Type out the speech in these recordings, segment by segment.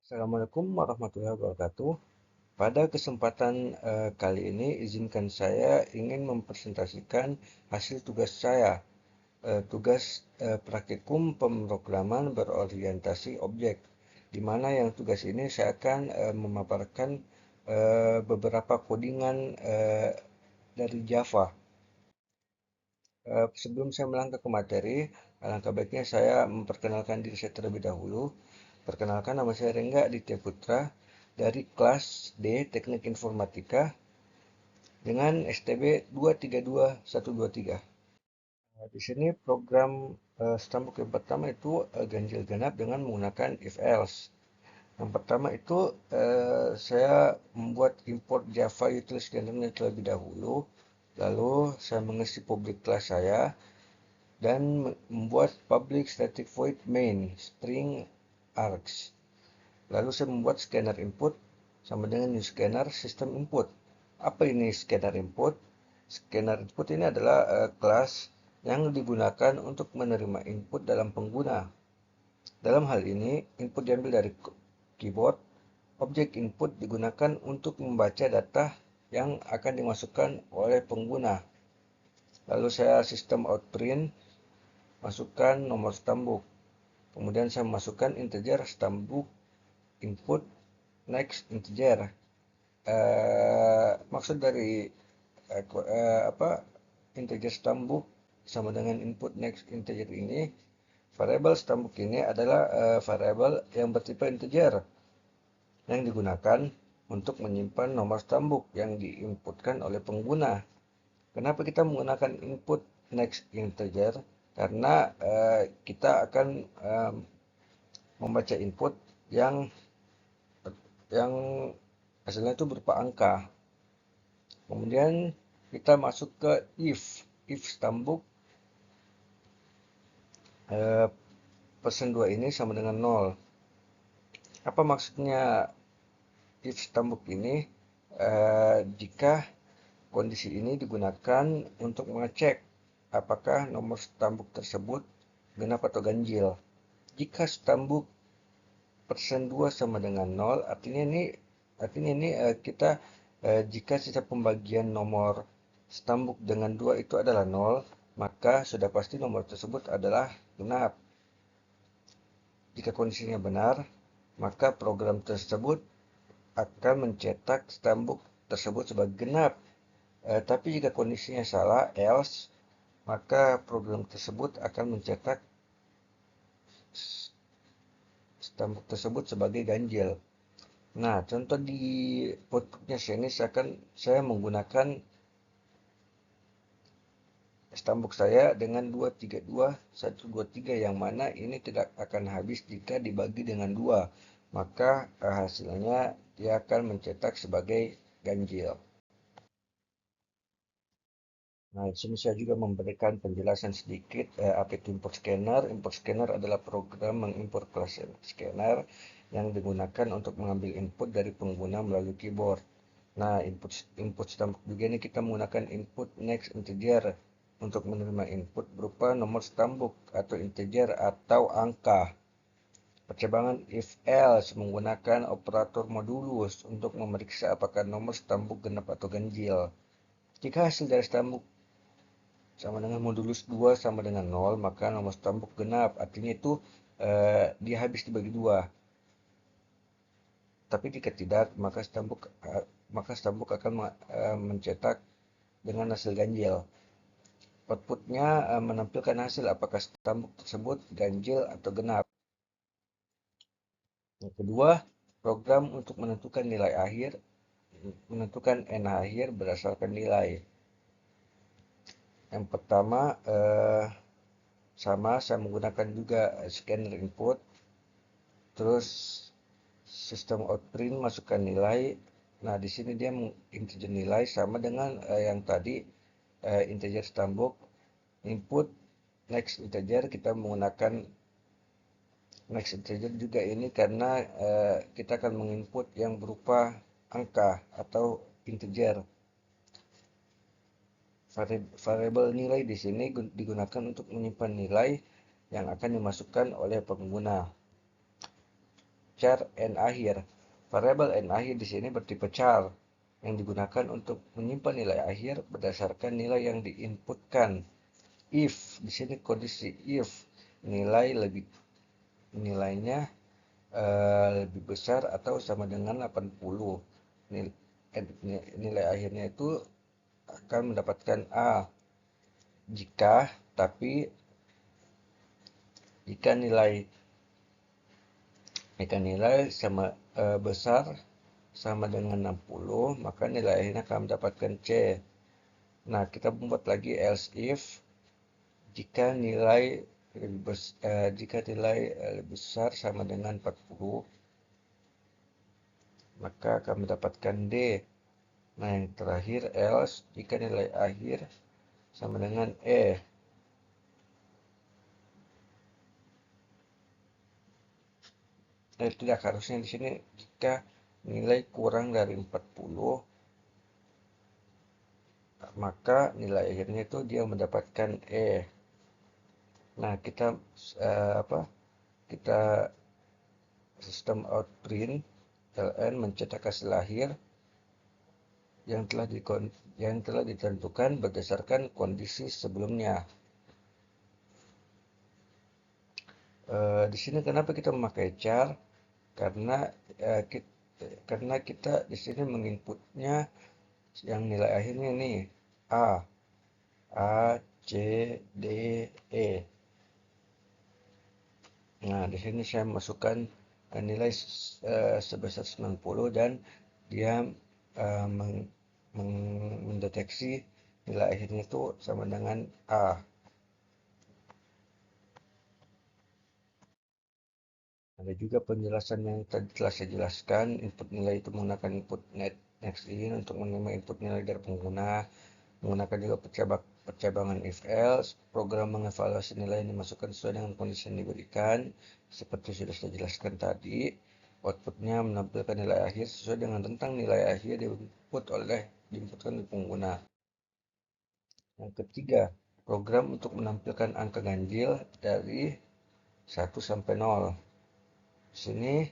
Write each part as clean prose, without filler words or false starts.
Assalamualaikum warahmatullahi wabarakatuh. Pada kesempatan kali ini, izinkan saya ingin mempresentasikan hasil tugas saya, tugas praktikum pemrograman berorientasi objek, di mana yang tugas ini saya akan memaparkan beberapa codingan dari Java. Sebelum saya melangkah ke materi, alangkah baiknya saya memperkenalkan diri saya terlebih dahulu. Perkenalkan, nama saya Rengga Aditya Putra dari kelas D Teknik Informatika dengan STB 232123. Di sini program stambuk yang pertama itu ganjil genap dengan menggunakan if else. Yang pertama itu saya membuat import Java Utility Scanner terlebih dahulu. Lalu saya mengisi public class saya dan membuat public static void main string args. Lalu saya membuat scanner input sama dengan new scanner system input. Apa ini scanner input? Scanner input ini adalah kelas yang digunakan untuk menerima input dalam pengguna. Dalam hal ini, input diambil dari keyboard. Objek input digunakan untuk membaca data yang akan dimasukkan oleh pengguna. Lalu saya sistem out print, masukkan nomor stambuk. Kemudian saya masukkan integer stambuk input next integer. Maksud dari integer stambuk sama dengan input next integer ini, variabel stambuk ini adalah variabel yang bertipe integer yang digunakan untuk menyimpan nomor stambuk yang diinputkan oleh pengguna. Kenapa kita menggunakan input next integer? Karena kita akan membaca input yang hasilnya itu berupa angka. Kemudian kita masuk ke if stambuk persen 2 ini sama dengan 0. Apa maksudnya if stambuk ini? Jika kondisi ini digunakan untuk mengecek apakah nomor stambuk tersebut genap atau ganjil. Jika stambuk persen 2 sama dengan 0, artinya ini kita jika sisa pembagian nomor stambuk dengan 2 itu adalah 0, maka sudah pasti nomor tersebut adalah genap. Jika kondisinya benar, maka program tersebut akan mencetak stambuk tersebut sebagai genap. Tapi jika kondisinya salah, else, maka program tersebut akan mencetak stambuk tersebut sebagai ganjil. Nah, contoh di outputnya sini saya menggunakan stambuk saya dengan 232.123 yang mana ini tidak akan habis jika dibagi dengan 2. Maka hasilnya dia akan mencetak sebagai ganjil. Nah, di sini saya juga memberikan penjelasan sedikit apa itu import scanner. Import scanner adalah program mengimport kelas scanner yang digunakan untuk mengambil input dari pengguna melalui keyboard. Nah, input stambuk juga ini kita menggunakan input next integer untuk menerima input berupa nomor stambuk atau integer atau angka. Percabangan if else menggunakan operator modulus untuk memeriksa apakah nomor stambuk genap atau ganjil. Jika hasil dari stambuk sama dengan modulus 2 sama dengan 0, maka nomor stambuk genap. Artinya itu dia habis dibagi 2. Tapi jika tidak, maka stambuk akan mencetak dengan hasil ganjil. Outputnya menampilkan hasil apakah stambuk tersebut ganjil atau genap. Yang kedua, program untuk menentukan nilai akhir, menentukan n akhir berdasarkan nilai. Yang pertama, saya menggunakan juga scanner input, terus sistem outprint masukkan nilai. Nah, di sini dia integer nilai sama dengan yang tadi integer stambuk. Input next integer kita menggunakan next integer juga ini karena kita akan menginput yang berupa angka atau integer. Variabel nilai di sini digunakan untuk menyimpan nilai yang akan dimasukkan oleh pengguna. char n akhir. Variabel n akhir di sini bertipe char yang digunakan untuk menyimpan nilai akhir berdasarkan nilai yang diinputkan. If di sini kondisi if nilainya lebih besar atau sama dengan 80. Nilai akhirnya itu akan mendapatkan A. Tapi jika nilai sama besar sama dengan 60, maka nilai akhirnya akan mendapatkan C. Nah, kita membuat lagi else if jika nilai lebih besar sama dengan 40, maka akan mendapatkan D. Nah, yang terakhir else jika nilai akhir sama dengan E. Nah, tidak harusnya di sini jika nilai kurang dari 40, maka nilai akhirnya itu dia mendapatkan E. Nah, kita sistem out print ln mencetak hasil akhir yang telah ditentukan berdasarkan kondisi sebelumnya. Di sini kenapa kita memakai char? Karena kita di sini menginputnya yang nilai akhirnya nih A, C, D, E. Nah, di sini saya masukkan nilai sebesar 90 dan dia mendeteksi nilai akhirnya itu sama dengan A. Ada juga penjelasan yang tadi telah saya jelaskan, input nilai itu menggunakan input next-in untuk menerima input nilai dari pengguna, menggunakan juga percabangan if-else, program mengevaluasi nilai yang dimasukkan sesuai dengan kondisi yang diberikan, seperti sudah saya jelaskan tadi, outputnya menampilkan nilai akhir sesuai dengan rentang nilai akhir diinputkan oleh pengguna. Yang ketiga, program untuk menampilkan angka ganjil dari 1 sampai 0. Di sini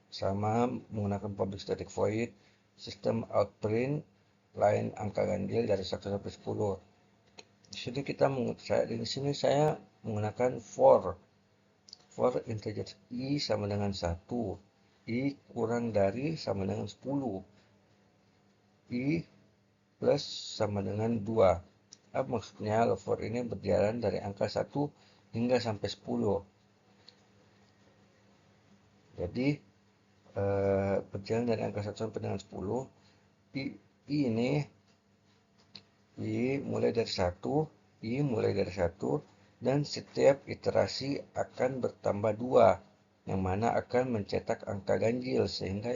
sama menggunakan public static void, sistem outprint, line angka ganjil dari 1 sampai 10. Di sini saya menggunakan for integer i sama dengan 1, i kurang dari sama dengan 10, i plus sama dengan 2. Maksudnya for ini berjalan dari angka 1 hingga sampai 10. Jadi berjalan dari angka 1 sampai dengan 10. I mulai dari 1 dan setiap iterasi akan bertambah 2, yang mana akan mencetak angka ganjil sehingga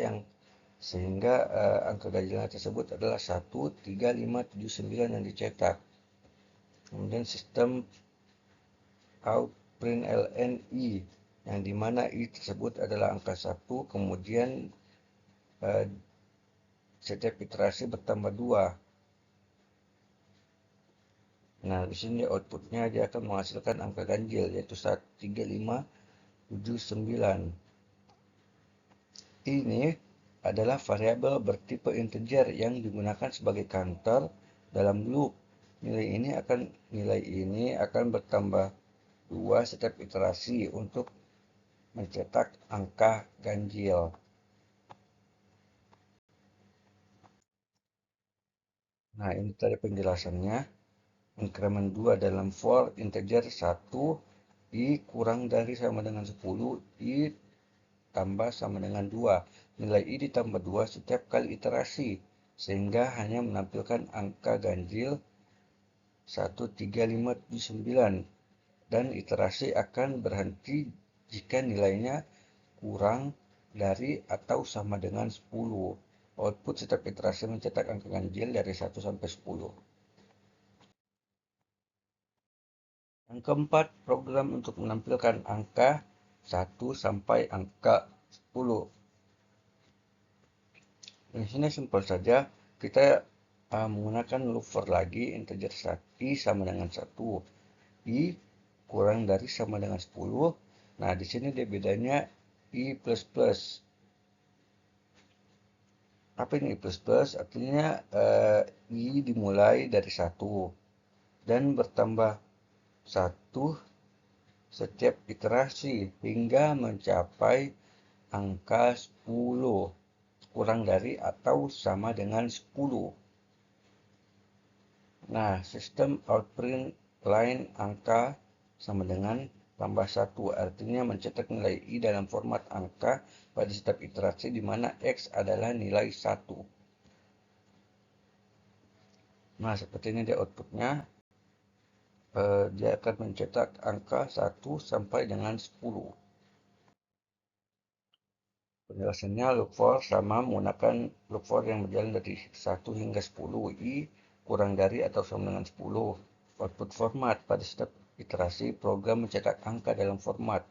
angka ganjil tersebut adalah 1, 3, 5, 7, 9 yang dicetak. Kemudian sistem outprint ln i, yang dimana i tersebut adalah angka 1, kemudian setiap iterasi bertambah 2. Nah, di sini outputnya dia akan menghasilkan angka ganjil, yaitu 1, 3, 5, 7, 9. Ini adalah variabel bertipe integer yang digunakan sebagai counter dalam loop. Nilai ini akan bertambah 2 setiap iterasi untuk mencetak angka ganjil. Nah, ini tadi penjelasannya. Increment 2 dalam for integer 1, i kurang dari sama dengan 10, i tambah sama dengan 2. Nilai i ditambah 2 setiap kali iterasi, sehingga hanya menampilkan angka ganjil 1, 3, 5, 7, 9. Dan iterasi akan berhenti jika nilainya kurang dari atau sama dengan 10. Output setiap iterasi mencetak angka ganjil dari 1 sampai 10. Yang keempat, program untuk menampilkan angka 1 sampai angka 10. Di sini simpel saja, kita menggunakan loop for lagi integer i sama dengan 1. I kurang dari sama dengan 10. Nah, di sini dia bedanya I++. Apa ini I++? Artinya I dimulai dari 1 dan bertambah 1 setiap iterasi hingga mencapai angka 10, kurang dari atau sama dengan 10. Nah, sistem outprint line angka sama dengan tambah 1, artinya mencetak nilai I dalam format angka pada setiap iterasi di mana X adalah nilai 1. Nah, seperti ini dia outputnya. Dia akan mencetak angka 1 sampai dengan 10. Penjelasannya loop for sama menggunakan loop for yang berjalan dari 1 hingga 10. I kurang dari atau sama dengan 10. Output format pada setiap iterasi program mencetak angka dalam format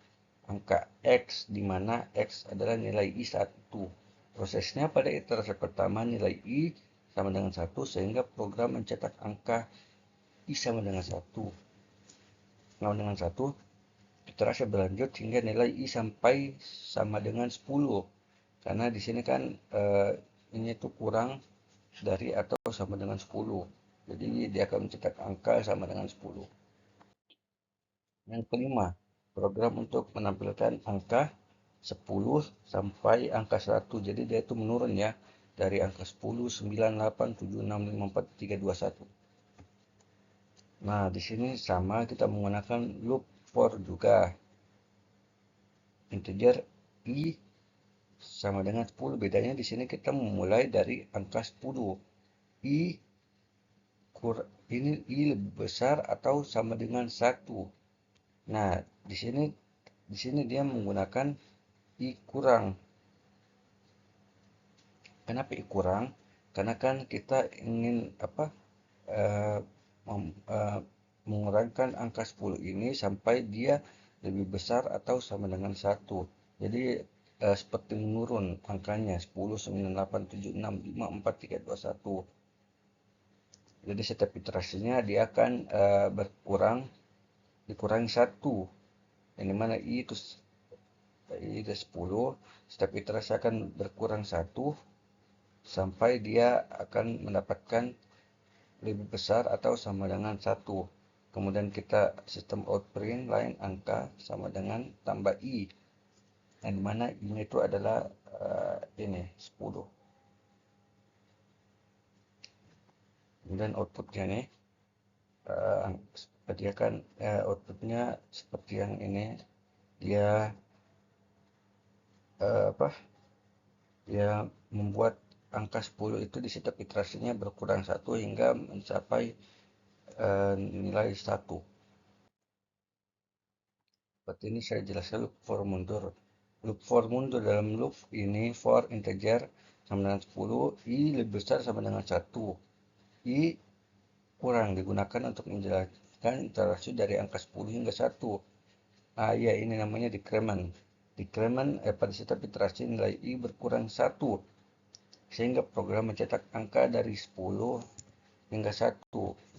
angka X di mana X adalah nilai I1. Prosesnya pada iterasi pertama nilai I sama dengan 1 sehingga program mencetak angka I sama dengan 1. Sama dengan 1 iterasi berlanjut hingga nilai I sampai sama dengan 10. Karena di sini kan ini tuh kurang dari atau sama dengan 10. Jadi dia akan mencetak angka sama dengan 10. Yang kelima, program untuk menampilkan angka 10 sampai angka 100. Jadi dia itu menurun ya dari angka 10, 9, 8, 7, 6, 5, 4, 3, 2, 1. Nah, di sini sama kita menggunakan loop for juga. Integer I sama dengan 10. Bedanya di sini kita memulai dari angka 10. I ini I lebih besar atau sama dengan 1. Nah, di sini dia menggunakan I kurang. Kenapa I kurang? Karena kan kita ingin apa? eh, mengurangkan angka 10 ini sampai dia lebih besar atau sama dengan 1. Jadi seperti menurun angkanya 10, 9, 8, 7, 6, 5, 4, 3, 2, 1. Jadi setiap iterasinya dia akan dikurangi 1. Yang dimana I itu 10, setiap iterasi akan berkurang 1 sampai dia akan mendapatkan lebih besar atau sama dengan 1. Kemudian kita sistem outprint line angka sama dengan tambah I. Yang dimana I itu adalah ini 10. Kemudian outputnya nih. Dia kan outputnya seperti yang ini. Dia apa? Dia membuat angka 10 itu di setiap iterasinya berkurang 1 hingga mencapai nilai 1. Seperti ini saya jelaskan loop for mundur. Loop for mundur dalam loop ini for integer sama dengan 10, I lebih besar sama dengan 1. I kurang digunakan untuk menjelaskan iterasi dari angka 10 hingga 1. Ah ya, ini namanya decrement. Decrement pada setiap iterasi nilai I berkurang 1 sehingga program mencetak angka dari 10 hingga 1.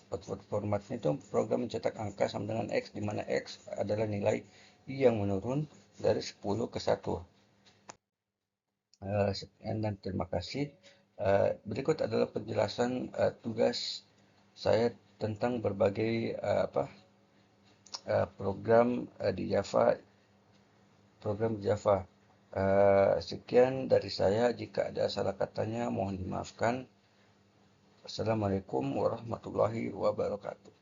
Output formatnya itu program mencetak angka sama dengan X, di mana X adalah nilai I yang menurun dari 10 ke 1. Sekian dan terima kasih. Berikut adalah penjelasan tugas saya tentang berbagai program di Java. Sekian dari saya. Jika ada salah katanya mohon dimaafkan. Assalamualaikum warahmatullahi wabarakatuh.